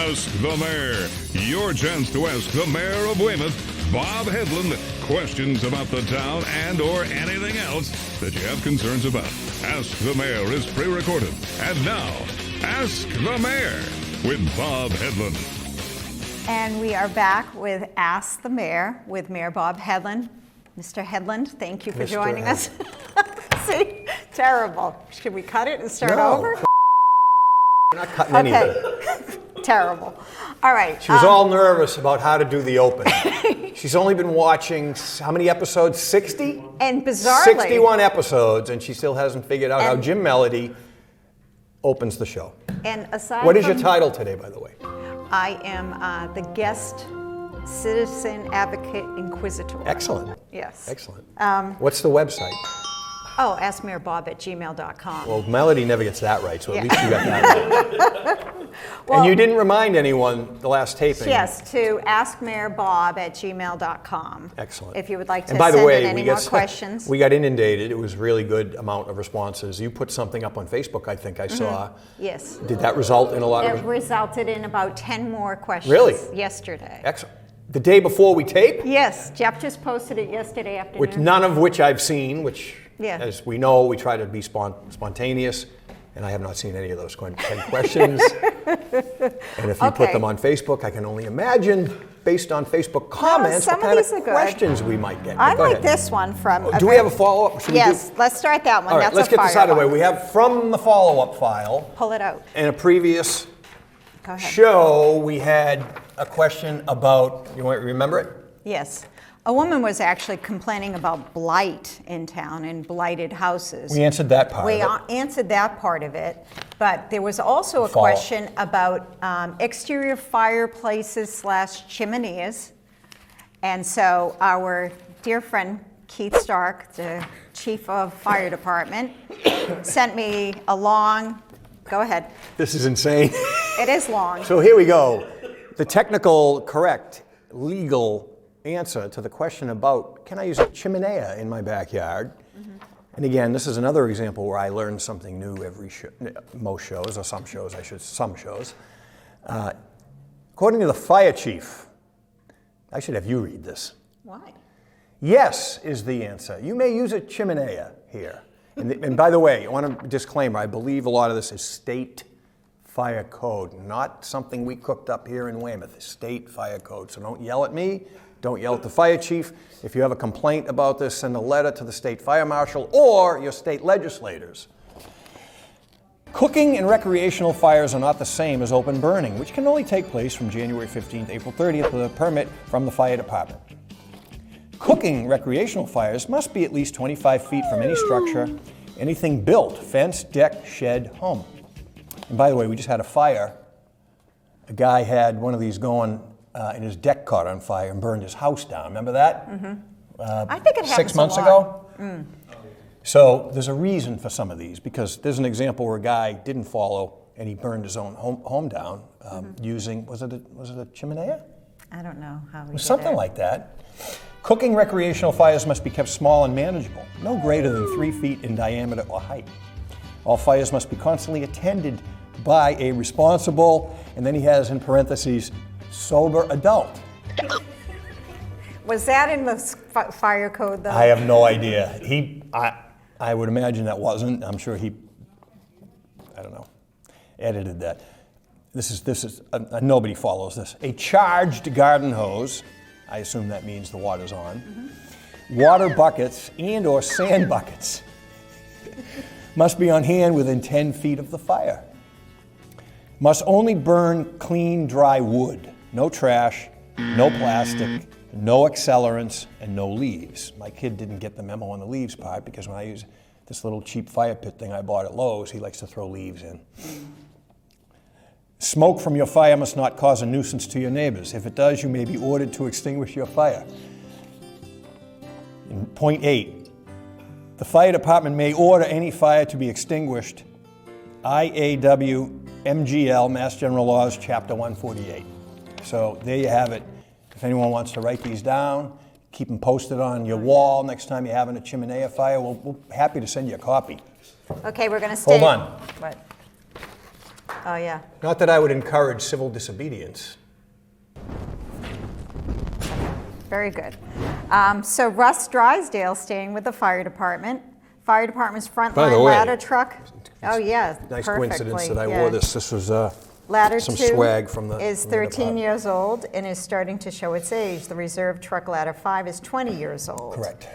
Ask the Mayor. Your chance to ask the Mayor of Weymouth, Bob Hedlund, questions about the town and or anything else that you have concerns about. Ask the Mayor is pre-recorded. And now, Ask the Mayor with Bob Hedlund. And we are back with Ask the Mayor with Mayor Bob Hedlund. Mr. Hedlund, thank you for joining us. See, terrible. Should we cut it and start over? We're not cutting anything. Terrible. All right. She was all nervous about how to do the open. She's only been watching, how many episodes? 60? And bizarrely. 61 episodes, and she still hasn't figured out how Jim Melody opens the show. And aside What is your title today, by the way? I am the guest citizen advocate inquisitor. Excellent. Yes. Excellent. What's the website? Oh, askmayorbob@gmail.com. Well, Melody never gets that right, so at least you got that right. Well, and you didn't remind anyone the last taping. Yes, to askmayorbob@gmail.com. Excellent. If you would like to and by send the way, in any more questions. We got inundated. It was a really good amount of responses. You put something up on Facebook, I think I saw. Yes. Did that result in a lot of... It resulted in about 10 more questions yesterday. Excellent. The day before we taped? Yes, Jeff just posted it yesterday afternoon. None of which I've seen, which, Yeah. as we know, we try to be spontaneous, and I have not seen any of those 10 questions. And if you put them on Facebook, I can only imagine, based on Facebook comments, some what kind of of these are good. questions we might get. I Go like ahead. this one from... Do we have a follow-up? Should we Yes, let's start that one. All right, That's let's a get this out of the way. fire We have from the follow-up file. Pull it out. In a previous Go ahead. show, we had a question about, you want to remember it? Yes. A woman was actually complaining about blight in town and blighted houses. We answered that part We of it. answered that part of it, but there was also a Follow-up. question about exterior fireplaces / chimeneas. And so our dear friend Keith Stark, the chief of fire department, sent me a long, go ahead. This is insane. It is long. So here we go. The technical, correct, legal answer to the question about, can I use a chimenea in my backyard? And again, this is another example where I learn something new every show, most shows, or some shows. According to the fire chief, I should have you read this. Why? Yes is the answer. You may use a chimenea here. And by the way, I want a disclaimer. I believe a lot of this is state fire code, not something we cooked up here in Weymouth. State fire code. So don't yell at me. Don't yell at the fire chief. If you have a complaint about this, send a letter to the state fire marshal or your state legislators. Cooking and recreational fires are not the same as open burning, which can only take place from January 15th to April 30th with a permit from the fire department. Cooking recreational fires must be at least 25 feet from any structure, anything built, fence, deck, shed, home. And by the way, we just had a fire. A guy had one of these going and his deck caught on fire and burned his house down. Remember that? I think it happens 6 months a ago? So there's a reason for some of these, because there's an example where a guy didn't follow and he burned his own home down using, was it a chimenea? I don't know how we did Something it. like that. Cooking recreational fires must be kept small and manageable, no greater than 3 feet in diameter or height. All fires must be constantly attended by a responsible, and then he has in parentheses, sober adult. Was that in the fire code, though? I have no idea. I would imagine that wasn't. I'm sure he, I don't know, edited that. This is nobody follows this. A charged garden hose, I assume that means the water's on, water buckets and or sand buckets must be on hand within 10 feet of the fire. Must only burn clean, dry wood. No trash, no plastic, no accelerants, and no leaves. My kid didn't get the memo on the leaves part because when I use this little cheap fire pit thing I bought at Lowe's, he likes to throw leaves in. Smoke from your fire must not cause a nuisance to your neighbors. If it does, you may be ordered to extinguish your fire. In point 8, the fire department may order any fire to be extinguished. IAW MGL, Mass General Laws, Chapter 148. So there you have it. If anyone wants to write these down, keep them posted on your wall next time you're having a chimenea fire. We're happy to send you a copy. Okay, we're going to stay. Hold on. What? Oh, yeah. Not that I would encourage civil disobedience. Very good. So Russ Drysdale staying with the fire department. Fire department's By the frontline way, ladder truck. Oh, yeah, Nice perfectly, coincidence that I yeah. wore this. This was Ladder some 2 swag from the is from the 13 department. years old and is starting to show its age. The reserve truck Ladder 5 is 20 years old. Correct.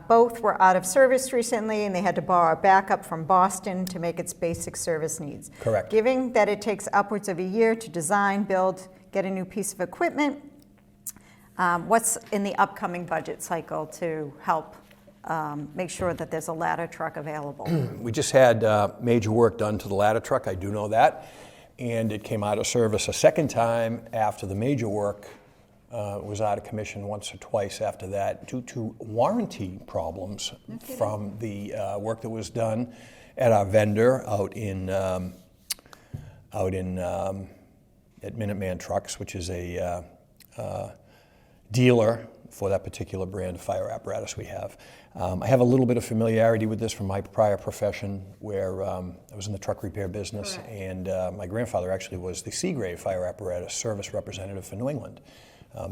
Both were out of service recently, and they had to borrow a backup from Boston to make its basic service needs. Correct. Given that it takes upwards of a year to design, build, get a new piece of equipment, what's in the upcoming budget cycle to help make sure that there's a ladder truck available? We just had major work done to the ladder truck, I do know that, and it came out of service a second time after the major work was out of commission once or twice after that due to warranty problems from the work that was done at our vendor out in at Minuteman Trucks, which is a dealer for that particular brand of fire apparatus we have. I have a little bit of familiarity with this from my prior profession where I was in the truck repair business. Correct. And my grandfather actually was the Seagrave fire apparatus service representative for New England.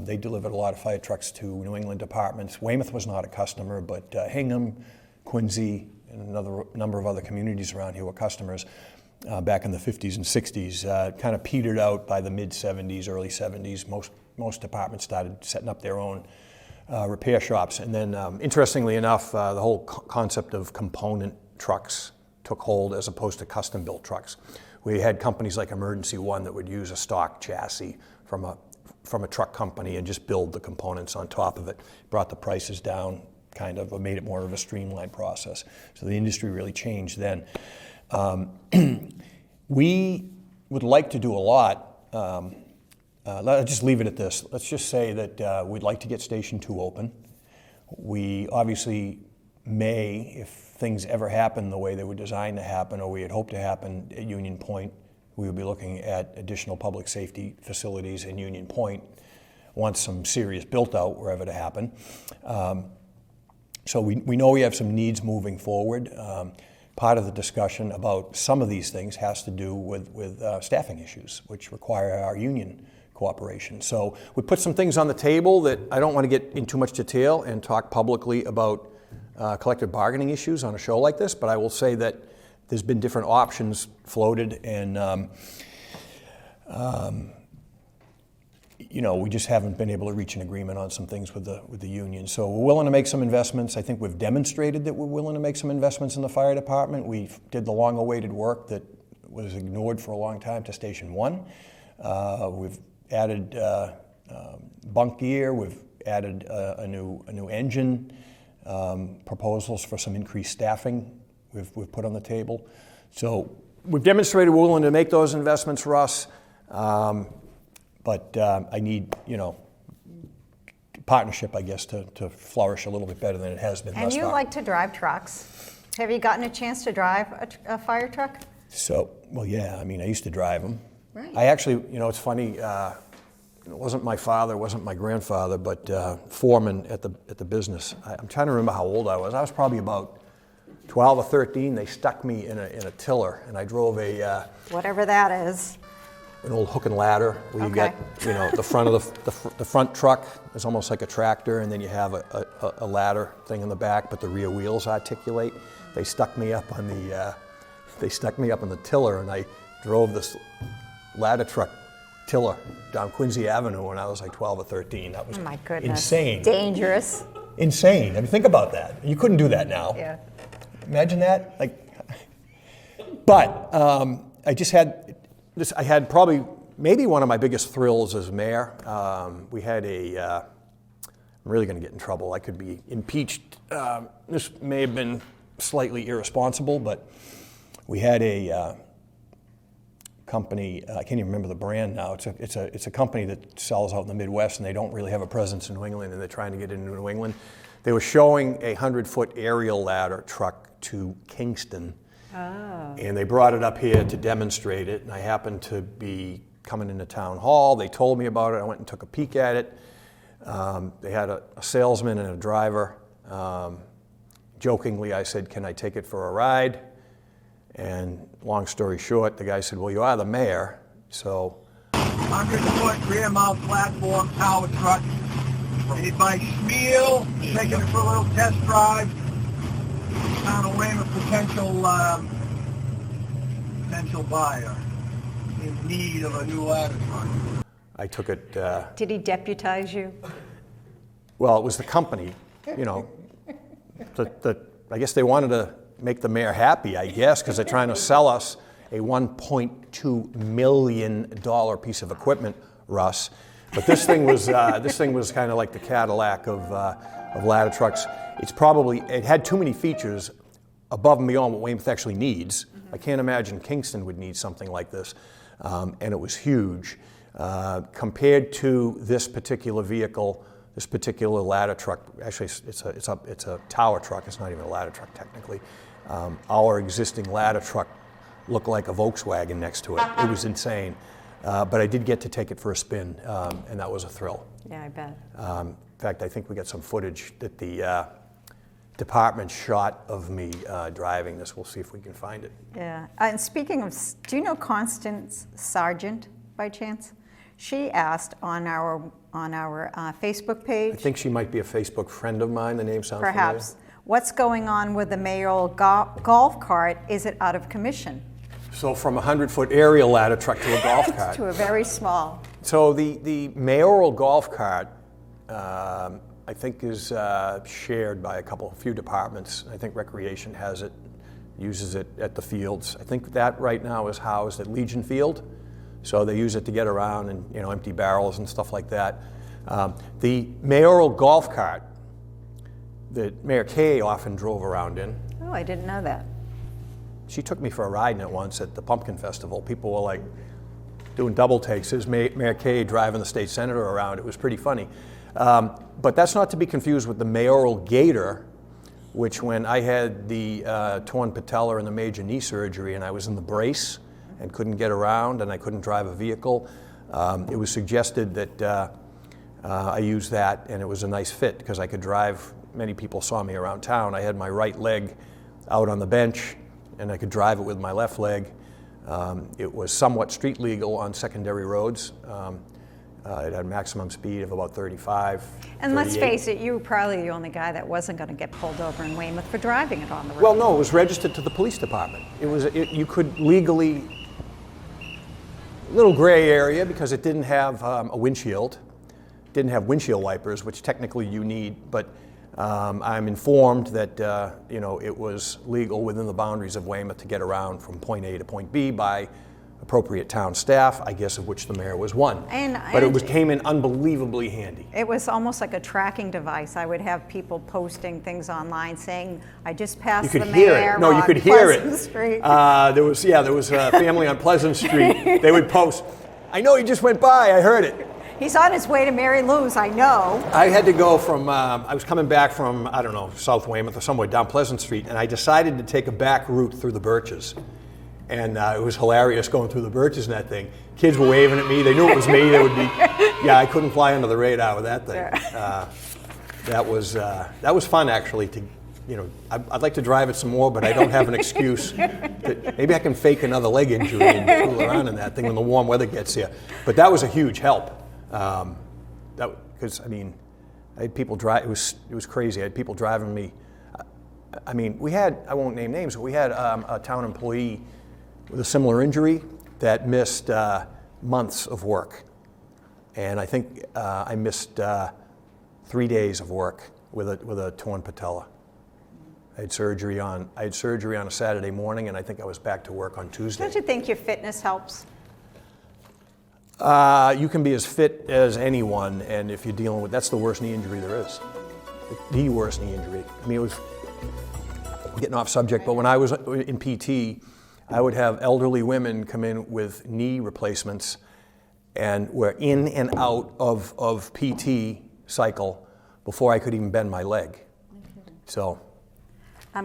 They delivered a lot of fire trucks to New England departments. Weymouth was not a customer, but Hingham, Quincy, and another number of other communities around here were customers back in the 50s and 60s. Kind of petered out by the mid-70s, early 70s. Most departments started setting up their own repair shops. And then, interestingly enough, the whole concept of component trucks took hold as opposed to custom-built trucks. We had companies like Emergency One that would use a stock chassis from a truck company and just build the components on top of it. Brought the prices down, kind of made it more of a streamlined process. So the industry really changed then. We would like to do a lot. Let's just leave it at this. Let's just say that we'd like to get Station 2 open. We obviously may, if things ever happen the way they were designed to happen or we had hoped to happen at Union Point, we would be looking at additional public safety facilities in Union Point once some serious built out were ever to happen. So we know we have some needs moving forward. Part of the discussion about some of these things has to do with staffing issues, which require our union cooperation. So we put some things on the table that I don't want to get in too much detail and talk publicly about collective bargaining issues on a show like this, but I will say that there's been different options floated, and we just haven't been able to reach an agreement on some things with the union. So we're willing to make some investments. I think we've demonstrated that we're willing to make some investments in the fire department. We did the long-awaited work that was ignored for a long time to Station 1. We've added bunk gear. We've added a new engine. Proposals for some increased staffing we've put on the table. So we've demonstrated we're willing to make those investments, Russ. But I need, partnership, I guess, to flourish a little bit better than it has been thus far. And you like to drive trucks. Have you gotten a chance to drive a fire truck? So, well, yeah, I used to drive them. Right. I actually, it's funny, it wasn't my father, it wasn't my grandfather, but foreman at the business. I'm trying to remember how old I was. I was probably about 12 or 13. They stuck me in a tiller, and I drove whatever that is. An old hook and ladder where you Okay. got, the front of the front truck is almost like a tractor, and then you have a ladder thing in the back, but the rear wheels articulate. They stuck me up on the tiller, and I drove this ladder truck tiller down Quincy Avenue when I was like 12 or 13. That was Oh my goodness. insane. Dangerous. Insane. Think about that. You couldn't do that now. Yeah. Imagine that. But I just had this. I had probably maybe one of my biggest thrills as mayor. We had I'm really going to get in trouble. I could be impeached. This may have been slightly irresponsible, but we had a company. I can't even remember the brand now. It's a company that sells out in the Midwest, and they don't really have a presence in New England, and they're trying to get into New England. They were showing a 100-foot aerial ladder truck to Kingston. Oh. And they brought it up here to demonstrate it, and I happened to be coming into town hall. They told me about it. I went and took a peek at it. They had a salesman and a driver. Jokingly, I said, "Can I take it for a ride?" And long story short, the guy said, well, you are the mayor, so 100-foot rear mount platform tower truck made by Spiel, taking it for a little test drive. Town of Weymouth potential buyer in need of a new ladder truck. I took it, Did he deputize you? well, it was the company, you know. I guess they wanted to make the mayor happy, I guess, because they're trying to sell us a $1.2 million piece of equipment, Russ. But this thing was kind of like the Cadillac of ladder trucks. It had too many features above and beyond what Weymouth actually needs. I can't imagine Kingston would need something like this, and it was huge. Compared to this particular vehicle, this particular ladder truck, actually it's a tower truck, it's not even a ladder truck technically. Our existing ladder truck looked like a Volkswagen next to it. It was insane. But I did get to take it for a spin, and that was a thrill. Yeah, I bet. In fact, I think we got some footage that the department shot of me driving this. We'll see if we can find it. Yeah. And speaking of, do you know Constance Sargent by chance? She asked on our Facebook page. I think she might be a Facebook friend of mine. The name sounds Perhaps. What's going on with the mayoral golf cart? Is it out of commission? familiar. So from a 100-foot aerial ladder truck to a golf cart. To a very small. So the mayoral golf cart, I think, is shared by a few departments. I think Recreation has it, uses it at the fields. I think that right now is housed at Legion Field. So they use it to get around and empty barrels and stuff like that. The mayoral golf cart that Mayor Kay often drove around in. Oh, I didn't know that. She took me for a ride in it once at the Pumpkin Festival. People were like doing double takes. There's Mayor Kay driving the state senator around. It was pretty funny. But that's not to be confused with the mayoral gator, which when I had the torn patella and the major knee surgery and I was in the brace and couldn't get around and I couldn't drive a vehicle, it was suggested that I use that, and it was a nice fit because I could drive. Many people saw me around town. I had my right leg out on the bench and I could drive it with my left leg. It was somewhat street legal on secondary roads. It had a maximum speed of about 35. And let's 38. face it, you were probably the only guy that wasn't going to get pulled over in Weymouth for driving it on the road. Well, no, it was registered to the police department. You could legally, little gray area because it didn't have a windshield, didn't have windshield wipers, which technically you need, but I'm informed that it was legal within the boundaries of Weymouth to get around from point A to point B by appropriate town staff, I guess of which the mayor was one. But it came in unbelievably handy. It was almost like a tracking device. I would have people posting things online saying, I just passed the mayor No, you on could hear it. Pleasant Street. There was a family on Pleasant Street. They would post, I know he just went by, I heard it. He's on his way to Mary Lou's, I know. I had to go from, I was coming back from, I don't know, South Weymouth or somewhere down Pleasant Street, and I decided to take a back route through the Birches. And it was hilarious going through the Birches and that thing. Kids were waving at me. They knew it was me. They would be, I couldn't fly under the radar with that thing. That was fun, actually. I'd like to drive it some more, but I don't have an excuse. Maybe I can fake another leg injury and fool around in that thing when the warm weather gets here. But that was a huge help. Because I had people drive. It was crazy. I had people driving me. We had, I won't name names, but we had a town employee with a similar injury that missed months of work. And I think I missed 3 days of work with a torn patella. I had surgery on a Saturday morning, and I think I was back to work on Tuesday. Don't you think your fitness helps? You can be as fit as anyone, and if you're dealing with, that's the worst knee injury there is. The worst knee injury. It was getting off subject, but when I was in PT, I would have elderly women come in with knee replacements, and were in and out of PT cycle before I could even bend my leg. So.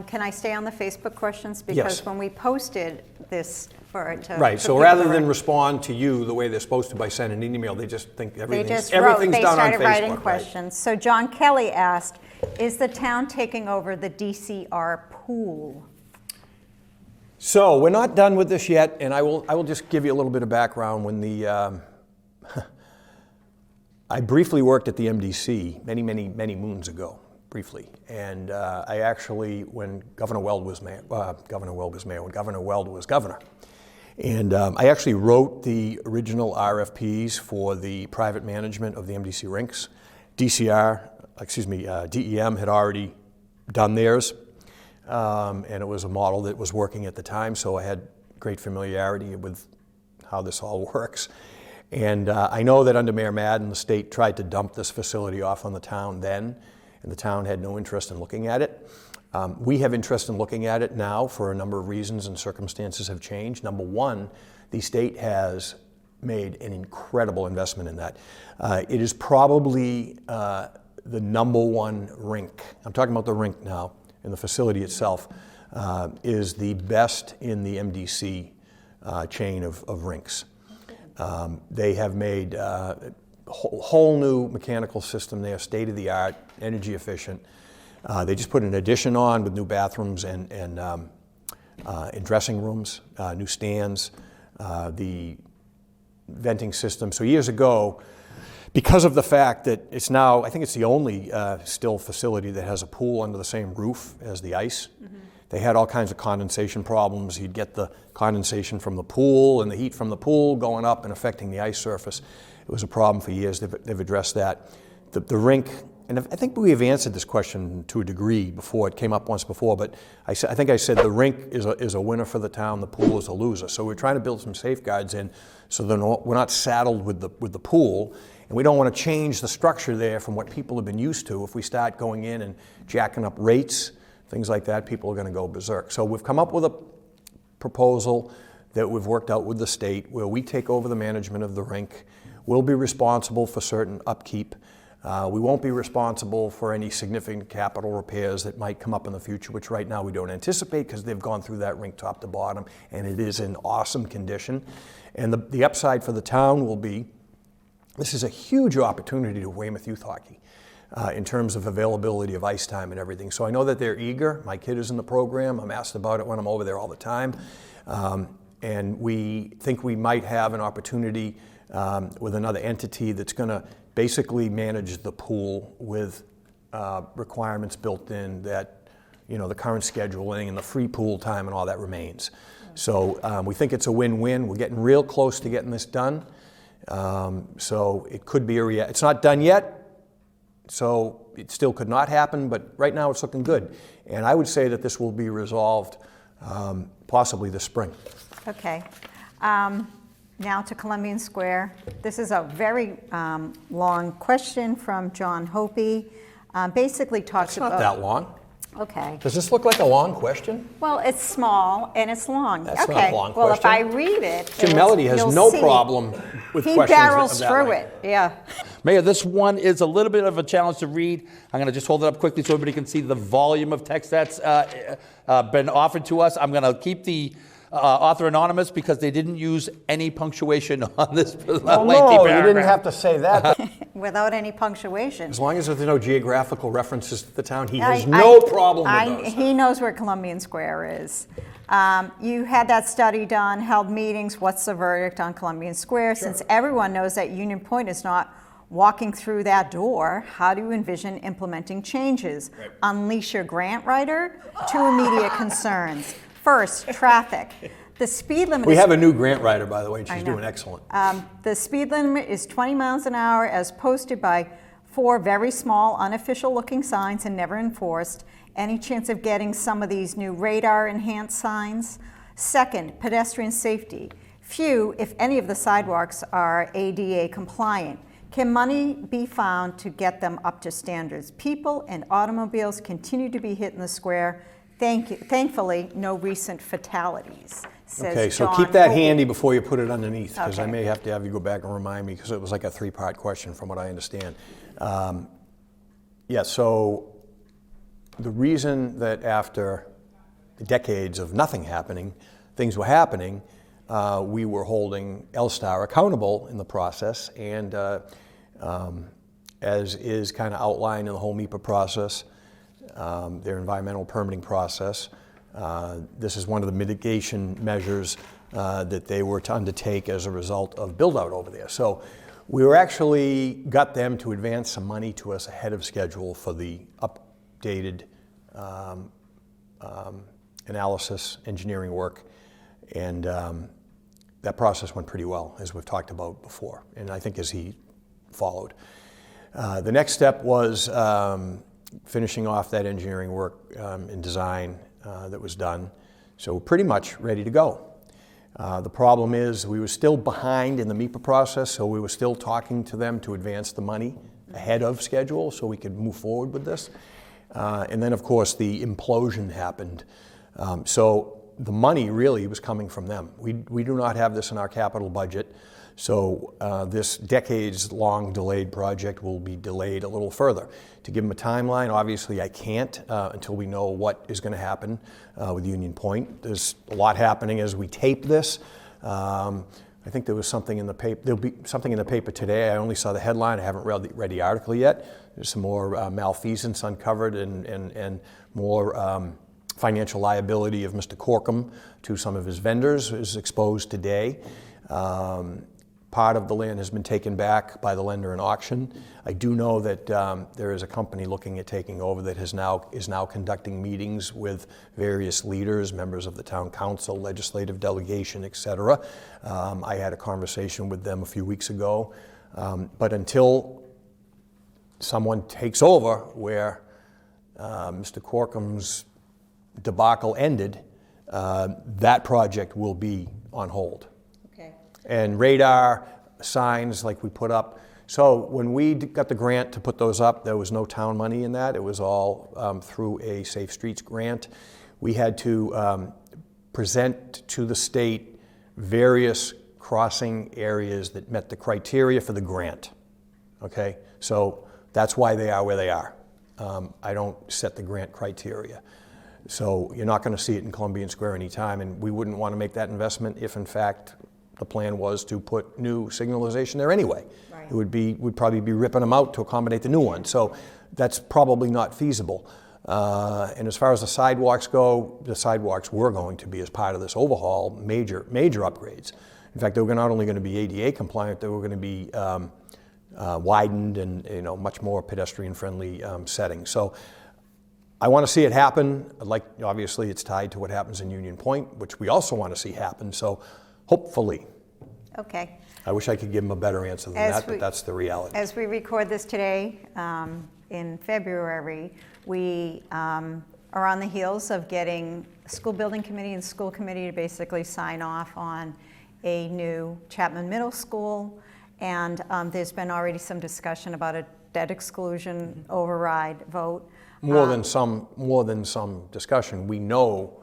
Can I stay on the Facebook questions? Because Yes. when we posted this for it to... Right, for so people rather to than read, respond to you the way they're supposed to by sending an email, they just think they everything's just wrote, done they on started Facebook. writing right? questions. So John Kelly asked, is the town taking over the DCR pool? So we're not done with this yet, and I will just give you a little bit of background. When the I briefly worked at the MDC many moons ago, briefly, and I actually, when Governor Weld was mayor, when Governor Weld was governor, and I actually wrote the original RFPs for the private management of the MDC rinks. DEM had already done theirs, and it was a model that was working at the time, so I had great familiarity with how this all works. And I know that under Mayor Madden, the state tried to dump this facility off on the town then, and the town had no interest in looking at it. We have interest in looking at it now for a number of reasons, and circumstances have changed. Number one, the state has made an incredible investment in that. It is probably the #1 rink. I'm talking about the rink now, and the facility itself is the best in the MDC chain of rinks. They have made a whole new mechanical system there, state-of-the-art, energy efficient. They just put an addition on with new bathrooms and dressing rooms, new stands, the venting system. So years ago, because of the fact that it's now, I think it's the only still facility that has a pool under the same roof as the ice. Mm-hmm. They had all kinds of condensation problems. You'd get the condensation from the pool and the heat from the pool going up and affecting the ice surface. It was a problem for years. They've addressed that. The rink, and I think we have answered this question to a degree before. It came up once before, but I think I said the rink is a winner for the town, the pool is a loser. So we're trying to build some safeguards in so that we're not saddled with the pool, and we don't want to change the structure there from what people have been used to. If we start going in and jacking up rates, things like that, people are going to go berserk. So we've come up with a proposal that we've worked out with the state where we take over the management of the rink. We'll be responsible for certain upkeep. We won't be responsible for any significant capital repairs that might come up in the future, which right now we don't anticipate because they've gone through that rink top to bottom and it is in awesome condition. And the upside for the town will be, this is a huge opportunity to Weymouth youth hockey. In terms of availability of ice time and everything. So I know that they're eager. My kid is in the program. I'm asked about it when I'm over there all the time. And we think we might have an opportunity with another entity that's going to basically manage the pool with requirements built in that, the current scheduling and the free pool time and all that remains. So we think it's a win-win. We're getting real close to getting this done. So it could be it's not done yet. So it still could not happen, but right now it's looking good. And I would say that this will be resolved possibly this spring. Okay. Now to Columbian Square. This is a very long question from John Hopi. Basically talks about... It's not that long. Okay. Does this look like a long question? Well, it's small and it's long. That's okay. not a long well, question. if I read it, Jim Melody has no problem with he questions barrels that through length. it. Yeah. Mayor, this one is a little bit of a challenge to read. I'm going to just hold it up quickly so everybody can see the volume of text that's been offered to us. I'm going to keep the author anonymous because they didn't use any punctuation on this lengthy paragraph. You didn't have to say that. Without any punctuation. As long as there's no geographical references to the town, he has no problem with those. He knows where Columbian Square is. You had that study done, held meetings. What's the verdict on Columbian Square? Sure. Since everyone knows that Union Point is not walking through that door, how do you envision implementing changes? Right. Unleash your grant writer? Two immediate concerns. First, traffic. The speed limit We have a new grant writer, by the way, and she's doing excellent. The speed limit is 20 miles an hour as posted by 4 very small, unofficial looking signs and never enforced. Any chance of getting some of these new radar enhanced signs? Second, pedestrian safety. Few, if any, of the sidewalks are ADA compliant. Can money be found to get them up to standards? People and automobiles continue to be hit in the square. Thankfully, no recent fatalities. Okay, so keep that handy before you put it underneath, because I may have to have you go back and remind me, because it was like a 3-part question from what I understand. So the reason that after decades of nothing happening, things were happening, we were holding L-Star accountable in the process, and as is kind of outlined in the whole MEPA process, their environmental permitting process, This is one of the mitigation measures that they were to undertake as a result of build-out over there. So we were actually got them to advance some money to us ahead of schedule for the updated analysis engineering work, and that process went pretty well, as we've talked about before, and I think as he followed. The next step was finishing off that engineering work and design that was done, so we're pretty much ready to go. The problem is we were still behind in the MEPA process, so we were still talking to them to advance the money ahead of schedule so we could move forward with this. And then, of course, the implosion happened. So the money really was coming from them. We do not have this in our capital budget, so this decades-long delayed project will be delayed a little further. To give them a timeline, obviously I can't until we know what is going to happen with Union Point. There's a lot happening as we tape this. I think there was something in the paper. There'll be something in the paper today. I only saw the headline. I haven't read the article yet. There's some more malfeasance uncovered and more financial liability of Mr. Corkum to some of his vendors is exposed today. Part of the land has been taken back by the lender in auction. I do know that there is a company looking at taking over that is now conducting meetings with various leaders, members of the town council, legislative delegation, etc. I had a conversation with them a few weeks ago, but until someone takes over where Mr. Corkum's debacle ended, that project will be on hold. Okay. And radar signs like we put up. So when we got the grant to put those up, there was no town money in that. It was all through a Safe Streets grant. We had to present to the state various crossing areas that met the criteria for the grant. Okay, so that's why they are where they are. I don't set the grant criteria. So you're not going to see it in Columbian Square anytime, and we wouldn't want to make that investment if, in fact, the plan was to put new signalization there anyway. Right. We'd probably be ripping them out to accommodate the new one. So that's probably not feasible. And as far as the sidewalks go, the sidewalks were going to be, as part of this overhaul, major upgrades. In fact, they were not only going to be ADA compliant, they were going to be widened and much more pedestrian-friendly settings. So I want to see it happen. Obviously, it's tied to what happens in Union Point, which we also want to see happen. So hopefully. Okay. I wish I could give them a better answer than that, but that's the reality. As we record this today, in February, we are on the heels of getting school building committee and school committee to basically sign off on a new Chapman Middle School. And there's been already some discussion about a debt exclusion override vote. More than some discussion. We know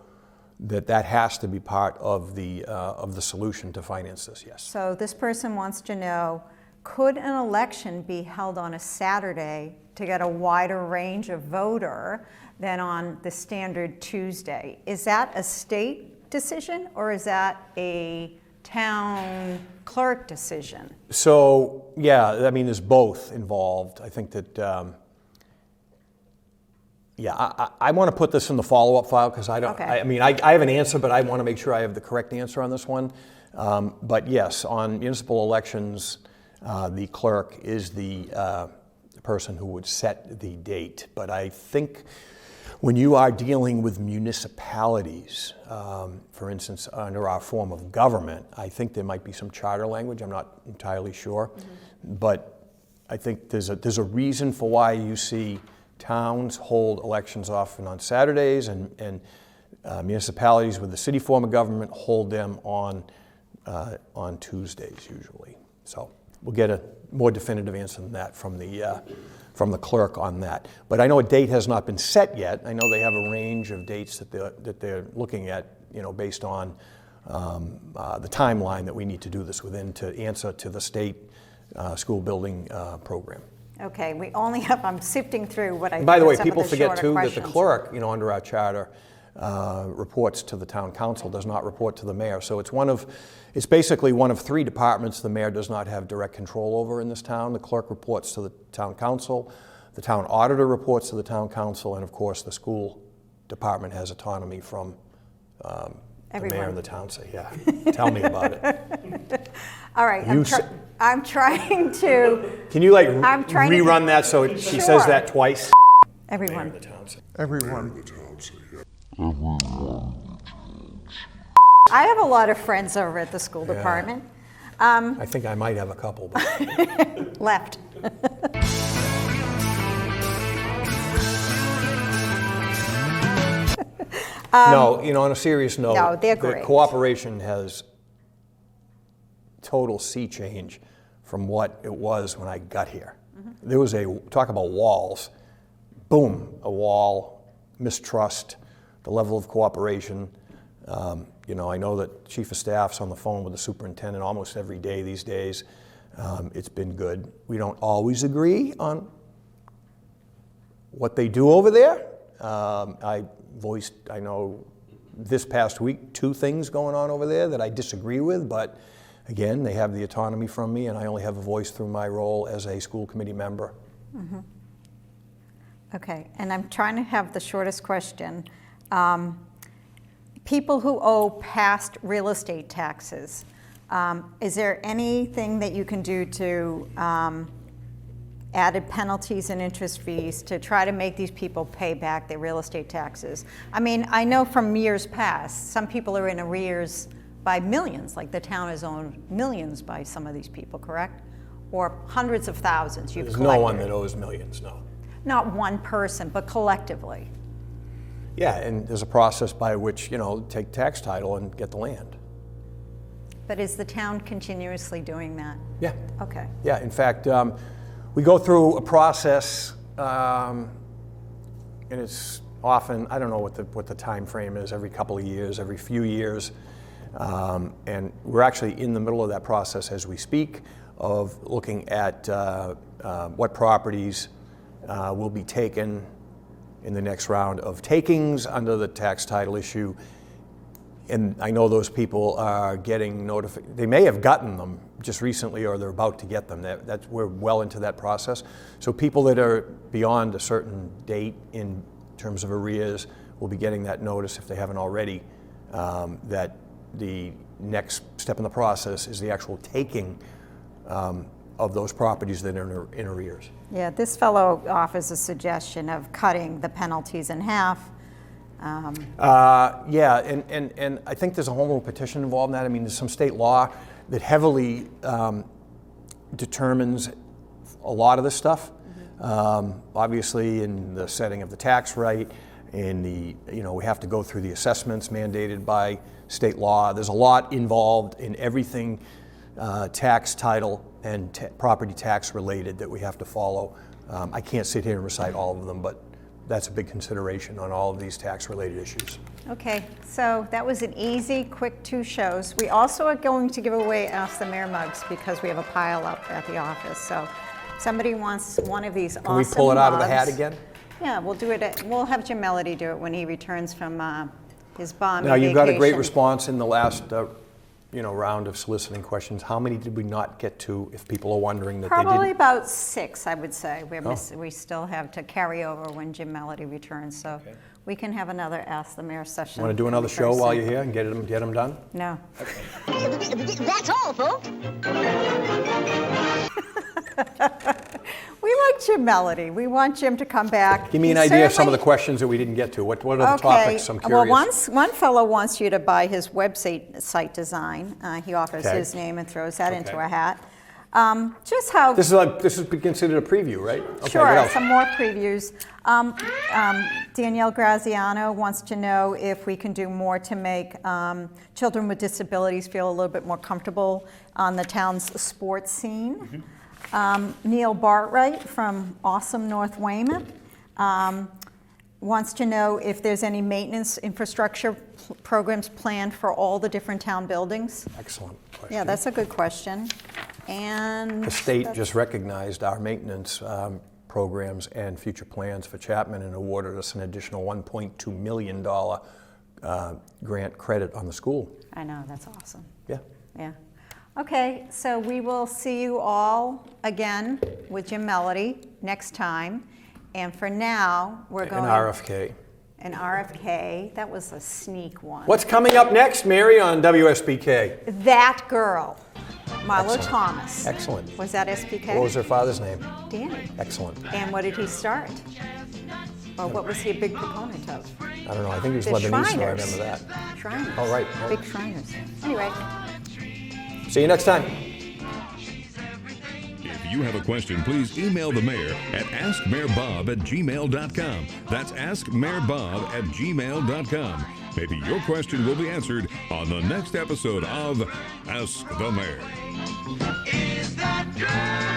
that has to be part of the solution to finance this. Yes. So this person wants to know, could an election be held on a Saturday to get a wider range of voter than on the standard Tuesday? Is that a state decision or is that a town clerk decision? So yeah, I mean, there's both involved. I think that. I want to put this in the follow-up file because I don't. Okay. I have an answer, but I want to make sure I have the correct answer on this one. But yes, on municipal elections, the clerk is the person who would set the date. But I think when you are dealing with municipalities, for instance, under our form of government, I think there might be some charter language. I'm not entirely sure, but I think there's a reason for why you see towns hold elections often on Saturdays, and municipalities with the city form of government hold them on Tuesdays usually. So we'll get a more definitive answer than that from the clerk on that. But I know a date has not been set yet. I know they have a range of dates that they're looking at, based on the timeline that we need to do this within to answer to the state school building program. Okay, we only have, I'm sifting through what I think By the are way, some of people the forget shorter too that questions. the clerk, under our charter, reports to the town council, does not report to the mayor. So it's basically one of three departments the mayor does not have direct control over in this town. The clerk reports to the town council, the town auditor reports to the town council, and of course the school department has autonomy from the mayor Everyone. and the town. So yeah, tell me about it. All right, You I'm trying to, Can you like I'm trying to- rerun that so she says Sure. that twice? everyone. The town. So- I have a lot of friends over at the school department. I think I might have a couple. But Left. no, on a serious note, No, they're the great. cooperation has total sea change from what it was when I got here. Mm-hmm. There was talk about walls, boom, a wall, mistrust, the level of cooperation. I know that chief of staff's on the phone with the superintendent almost every day these days. It's been good. We don't always agree on what they do over there. I know this past week, 2 things going on over there that I disagree with, but again, they have the autonomy from me, and I only have a voice through my role as a school committee member. Okay, and I'm trying to have the shortest question. People who owe past real estate taxes, is there anything that you can do to added penalties and interest fees to try to make these people pay back their real estate taxes? I mean, I know from years past, some people are in arrears by millions, like the town has owned millions by some of these people, correct? Or hundreds of thousands you've There's collected. no one that owes millions, no. Not one person, but collectively. Yeah, and there's a process by which, take tax title and get the land. But is the town continuously doing that? Yeah. Okay. Yeah, in fact, we go through a process, and it's often, I don't know what the time frame is, every couple of years, every few years, and we're actually in the middle of that process as we speak of looking at what properties will be taken in the next round of takings under the tax title issue. And I know those people are getting notified. They may have gotten them just recently, or they're about to get them. We're well into that process. So people that are beyond a certain date in terms of arrears will be getting that notice if they haven't already. That the next step in the process is the actual taking of those properties that are in arrears. Yeah, this fellow offers a suggestion of cutting the penalties in half. Yeah, and I think there's a home rule petition involved in that. I mean, there's some state law that heavily determines a lot of this stuff. Obviously, in the setting of the tax rate, we have to go through the assessments mandated by state law. There's a lot involved in everything tax title and property tax related that we have to follow. I can't sit here and recite all of them, but that's a big consideration on all of these tax-related issues. Okay, so that was an easy, quick 2 shows. We also are going to give away Ask the Mayor mugs because we have a pile up at the office. So if somebody wants one of these awesome mugs. Can we pull it out of the hat again? Yeah, we'll do it. We'll have Jim Melody do it when he returns from his Bombay Now, you got a great vacation. response in the last round of soliciting questions. How many did we not get to, if people are wondering that Probably they didn't? about 6, I would say. Oh. We still have to carry over when Jim Melody returns, so we can have another Ask the Mayor session. Want to do another show very while soon. you're here and get them done? No. That's all, folks. We like Jim Melody. We want Jim to come back. Give me an He idea of some of the certainly- questions that we didn't get to. What are the topics? I'm Well, curious. one fellow wants you to buy his website site design. He offers Okay. his name and throws that into Okay. a hat. Just how. This is considered a preview, right? Okay, what Sure, else? some more previews. Danielle Graziano wants to know if we can do more to make children with disabilities feel a little bit more comfortable on the town's sports scene. Neil Bartright from Awesome North Weymouth wants to know if there's any maintenance infrastructure programs planned for all the different town buildings. Excellent question. Yeah, that's a good question. And The state just recognized our maintenance programs and future plans for Chapman and awarded us an additional $1.2 million grant credit on the school. I know, that's awesome. Yeah. Yeah. Okay, so we will see you all again with Jim Melody next time. And for now, we're An going. RFK. and RFK. That was a sneak one. What's coming up next, Mary, on WSBK? That girl, Marlo Excellent. Thomas. Excellent. Was that SPK? What was her father's name? Danny. Excellent. And what did he start? Or what was he a big proponent of? I don't know. I think he was The Lebanese, so I Shriners. remember that. Shriners. Oh, right. Big Shriners. Anyway. See you next time. If you have a question, please email the mayor at askmayorbob@gmail.com. That's askmayorbob@gmail.com. Maybe your question will be answered on the next episode of Ask the Mayor. Is that girl?